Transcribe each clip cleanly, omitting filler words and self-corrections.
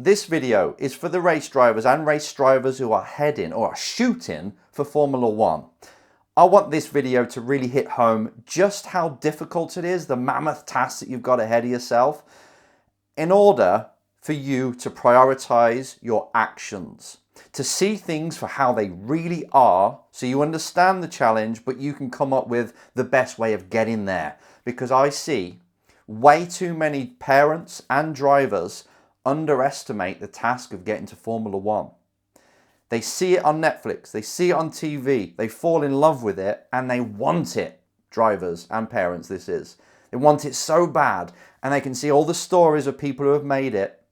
This video is for the race drivers and race drivers who are heading or are shooting for Formula One. I want this video to really hit home just how difficult it is, the mammoth task that you've got ahead of yourself, in order for you to prioritize your actions, to see things for how they really are, so you understand the challenge, but you can come up with the best way of getting there. Because I see way too many parents and drivers underestimate the task of getting to Formula One. They see it on Netflix, they see it on TV, they fall in love with it, and they want it. Drivers and parents, this is. They want it so bad, and they can see all the stories of people who have made it.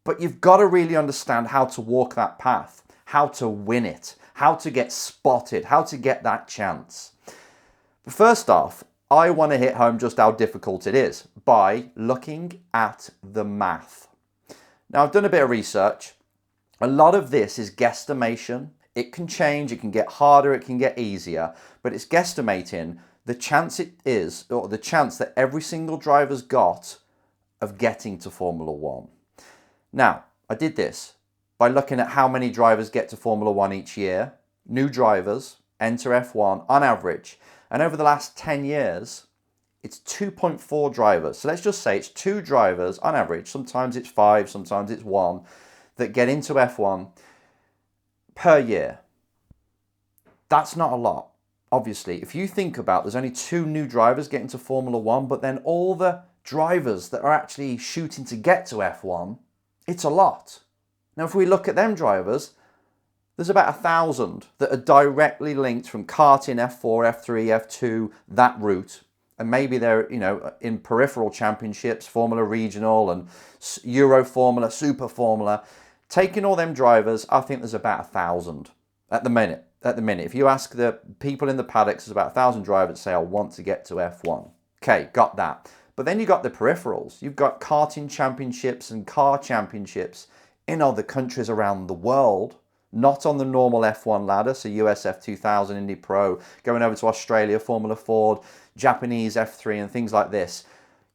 But you've got to really understand how to walk that path, how to win it, how to get spotted, how to get that chance. But first off, I want to hit home just how difficult it is by looking at the math. Now, I've done a bit of research. A lot of this is guesstimation. It can change, it can get harder, it can get easier, but it's guesstimating the chance it is, or the chance that every single driver's got of getting to Formula One. Now, I did this by looking at how many drivers get to Formula One each year. New drivers enter F1 on average. And over the last 10 years, it's 2.4 drivers. So let's just say it's 2 drivers on average. Sometimes it's 5, sometimes it's 1, that get into F1 per year. That's not a lot. Obviously, if you think about, there's only 2 new drivers getting to Formula One, but then all the drivers that are actually shooting to get to F1, it's a lot. Now, if we look at them drivers, there's about 1,000 that are directly linked from karting, F4, F3, F2, that route. And maybe they're, in peripheral championships, Formula Regional and Euro Formula, Super Formula. Taking all them drivers, I think there's about 1,000 at the minute. If you ask the people in the paddocks, there's about 1,000 drivers say, I want to get to F1. Okay, got that. But then you've got the peripherals. You've got karting championships and car championships in other countries around the world, not on the normal F1 ladder, so USF 2000, Indy Pro, going over to Australia, Formula Ford, Japanese F3 and things like this.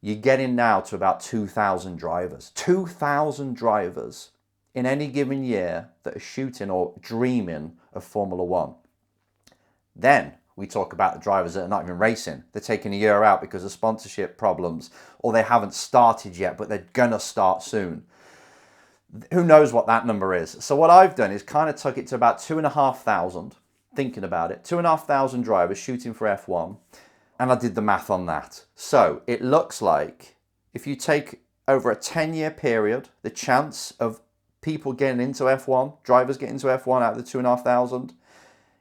You're getting now to about 2,000 drivers. 2,000 drivers in any given year that are shooting or dreaming of Formula One. Then we talk about the drivers that are not even racing. They're taking a year out because of sponsorship problems, or they haven't started yet, but they're gonna start soon. Who knows what that number is? So what I've done is kind of took it to about 2,500, thinking about it, 2,500 drivers shooting for F1, and I did the math on that. So it looks like if you take over a 10-year period, the chance of people getting into F1, drivers getting into F1 out of the 2,500,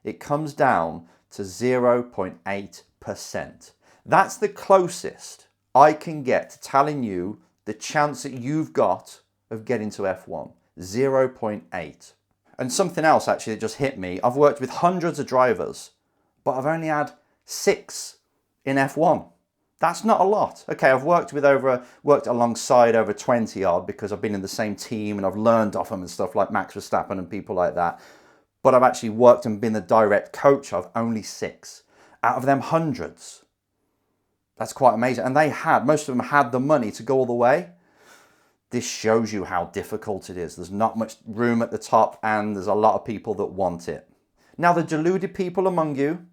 it comes down to 0.8%. That's the closest I can get to telling you the chance that you've got of getting to F1, 0.8. And something else actually that just hit me, I've worked with hundreds of drivers, but I've only had 6 in F1. That's not a lot. Okay, I've worked alongside over 20 odd because I've been in the same team and I've learned off them and stuff like Max Verstappen and people like that. But I've actually worked and been the direct coach of only 6 out of them hundreds. That's quite amazing. And most of them had the money to go all the way. This shows you how difficult it is. There's not much room at the top and there's a lot of people that want it. Now, the deluded people among you,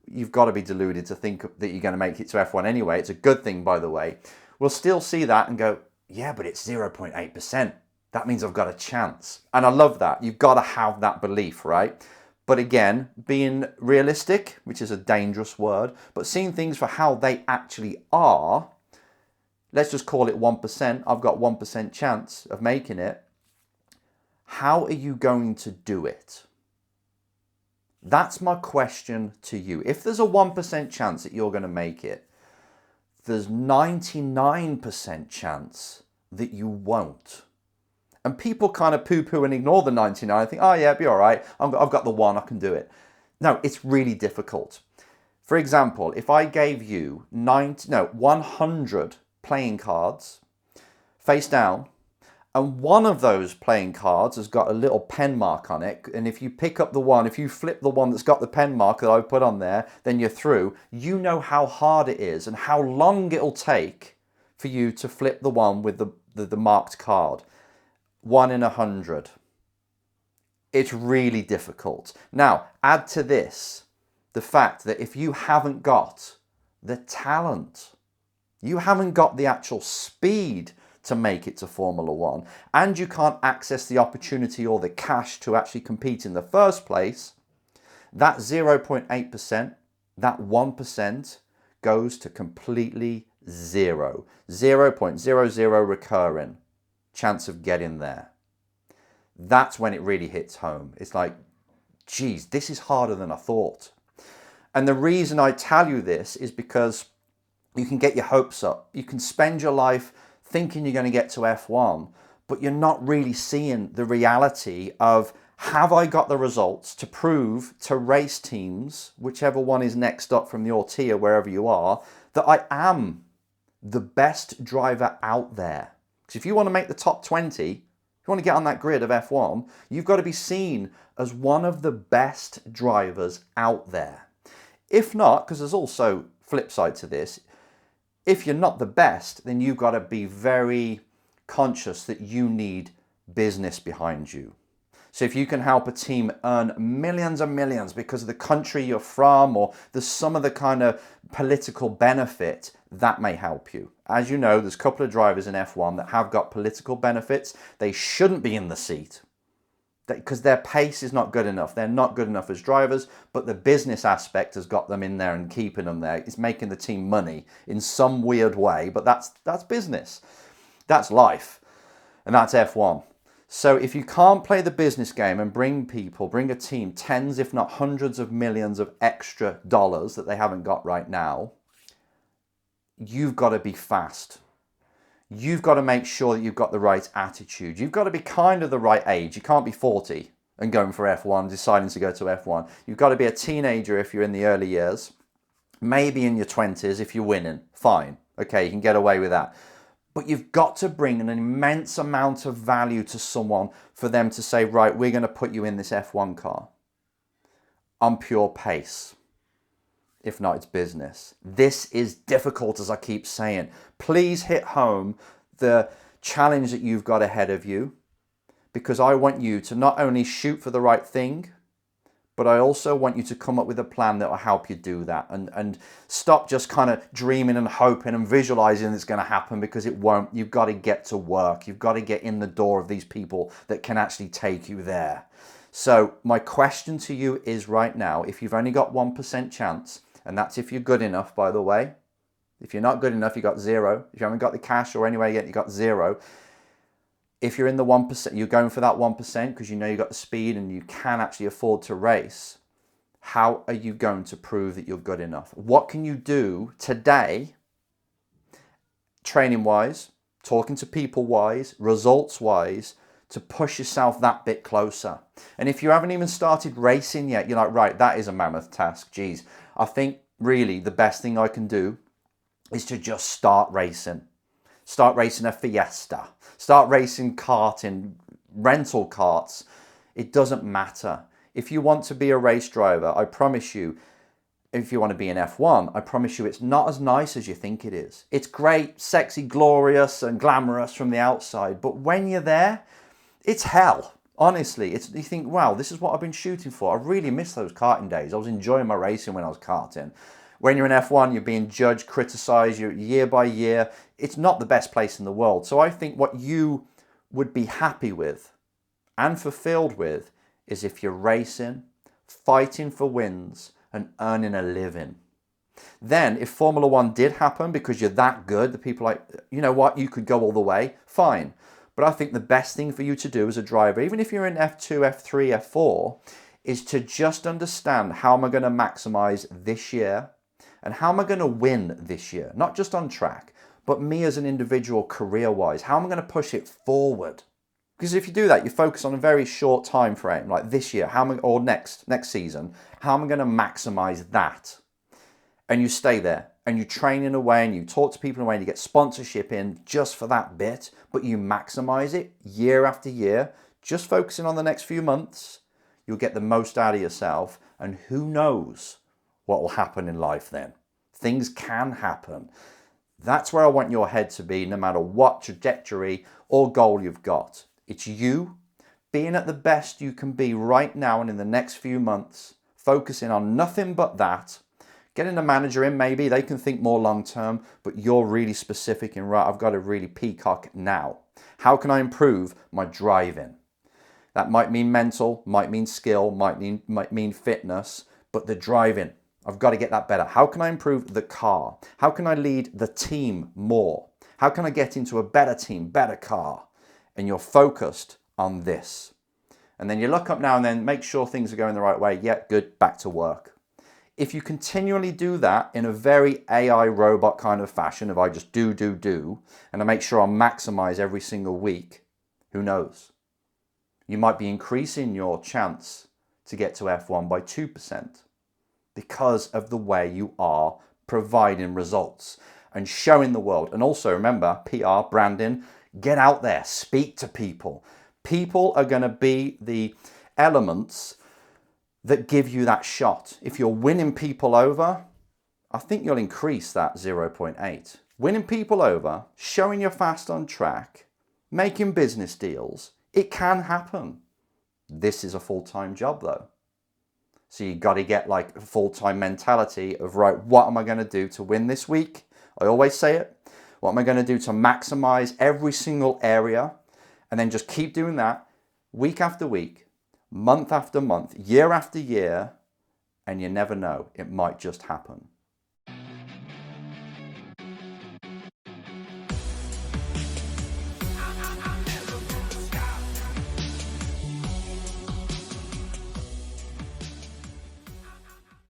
you've got to be deluded to think that you're going to make it to F1 anyway. It's a good thing, by the way. We'll still see that and go, yeah, but it's 0.8%. That means I've got a chance. And I love that. You've got to have that belief, right? But again, being realistic, which is a dangerous word, but seeing things for how they actually are, let's just call it 1%. I've got 1% chance of making it. How are you going to do it? That's my question to you. If there's a 1% chance that you're going to make it, there's 99% chance that you won't. And people kind of poo-poo and ignore the 99. I think, oh yeah, it'll be all right. I've got the 1, I can do it. No, it's really difficult. For example, if I gave you 100 playing cards face down, and one of those playing cards has got a little pen mark on it, and if you pick up the one, if you flip the one that's got the pen mark that I've put on there, then you're through. You know how hard it is and how long it'll take for you to flip the one with the marked card. 1 in 100. It's really difficult. Now, add to this the fact that if you haven't got the talent, you haven't got the actual speed to make it to Formula One, and you can't access the opportunity or the cash to actually compete in the first place, that 0.8%, that 1% goes to completely zero. 0.00 recurring chance of getting there. That's when it really hits home. It's like, geez, this is harder than I thought. And the reason I tell you this is because you can get your hopes up. You can spend your life thinking you're going to get to F1, but you're not really seeing the reality of, have I got the results to prove to race teams, whichever one is next up from your tier, wherever you are, that I am the best driver out there? Because if you want to make the top 20, if you want to get on that grid of F1, you've got to be seen as one of the best drivers out there. If not, because there's also flip side to this, if you're not the best, then you've got to be very conscious that you need business behind you. So if you can help a team earn millions and millions because of the country you're from, or there's some of the kind of political benefit, that may help you. As you know, there's a couple of drivers in F1 that have got political benefits. They shouldn't be in the seat because their pace is not good enough. They're not good enough as drivers, but the business aspect has got them in there and keeping them there. It's making the team money in some weird way, but that's business. That's life, and that's F1. So if you can't play the business game and bring a team tens, if not hundreds of millions of extra dollars that they haven't got right now, you've got to be fast. You've got to make sure that you've got the right attitude. You've got to be kind of the right age. You can't be 40 and going for F1, deciding to go to F1. You've got to be a teenager if you're in the early years, maybe in your 20s if you're winning. Fine. Okay, you can get away with that. But you've got to bring an immense amount of value to someone for them to say, right, we're going to put you in this F1 car on pure pace. If not, it's business. This is difficult, as I keep saying. Please hit home the challenge that you've got ahead of you, because I want you to not only shoot for the right thing, but I also want you to come up with a plan that will help you do that, and stop just kind of dreaming and hoping and visualizing it's going to happen, because it won't. You've got to get to work. You've got to get in the door of these people that can actually take you there. So my question to you is right now, if you've only got 1% chance, and that's if you're good enough, by the way. If you're not good enough, you got zero. If you haven't got the cash or anywhere yet, you got zero. If you're in the 1%, you're going for that 1% because you know you've got the speed and you can actually afford to race. How are you going to prove that you're good enough? What can you do today, training-wise, talking to people-wise, results-wise, to push yourself that bit closer? And if you haven't even started racing yet, you're like, right, that is a mammoth task. Geez, I think really the best thing I can do is to just start racing. Start racing a Fiesta. Start racing karting, rental karts. It doesn't matter. If you want to be a race driver, I promise you, if you want to be in F1, I promise you it's not as nice as you think it is. It's great, sexy, glorious and glamorous from the outside, but when you're there, it's hell. Honestly, you think, wow, this is what I've been shooting for. I really miss those karting days. I was enjoying my racing when I was karting. When you're in F1, you're being judged, criticised, you're year by year. It's not the best place in the world. So I think what you would be happy with and fulfilled with is if you're racing, fighting for wins and earning a living. Then if Formula One did happen because you're that good, the people are like, you know what, you could go all the way, fine. But I think the best thing for you to do as a driver, even if you're in F2, F3, F4, is to just understand, how am I going to maximize this year and how am I going to win this year? Not just on track, but me as an individual career-wise. How am I going to push it forward? Because if you do that, you focus on a very short time frame, like this year, or next season, how am I going to maximize that? And you stay there and you train in a way and you talk to people in a way and you get sponsorship in just for that bit, but you maximize it year after year, just focusing on the next few months. You'll get the most out of yourself, and who knows what will happen in life then. Things can happen. That's where I want your head to be, no matter what trajectory or goal you've got. It's you being at the best you can be right now and in the next few months, focusing on nothing but that. Getting a manager in, maybe they can think more long term, but you're really specific in, right, I've got to really peacock now. How can I improve my driving? That might mean mental, might mean skill, might mean fitness, but the driving, I've got to get that better. How can I improve the car? How can I lead the team more? How can I get into a better team, better car? And you're focused on this. And then you look up now and then, make sure things are going the right way. Yeah, good, back to work. If you continually do that in a very AI robot kind of fashion, if I just do, and I make sure I maximize every single week, who knows? You might be increasing your chance to get to F1 by 2% because of the way you are providing results and showing the world. And also remember, PR, branding, get out there, speak to people. People are going to be the elements that give you that shot. If you're winning people over, I think you'll increase that 0.8. Winning people over, showing you're fast on track, making business deals, it can happen. This is a full-time job though. So you got to get like a full-time mentality of, right, what am I going to do to win this week? I always say it. What am I going to do to maximize every single area? And then just keep doing that week after week, month after month, year after year, and you never know, it might just happen.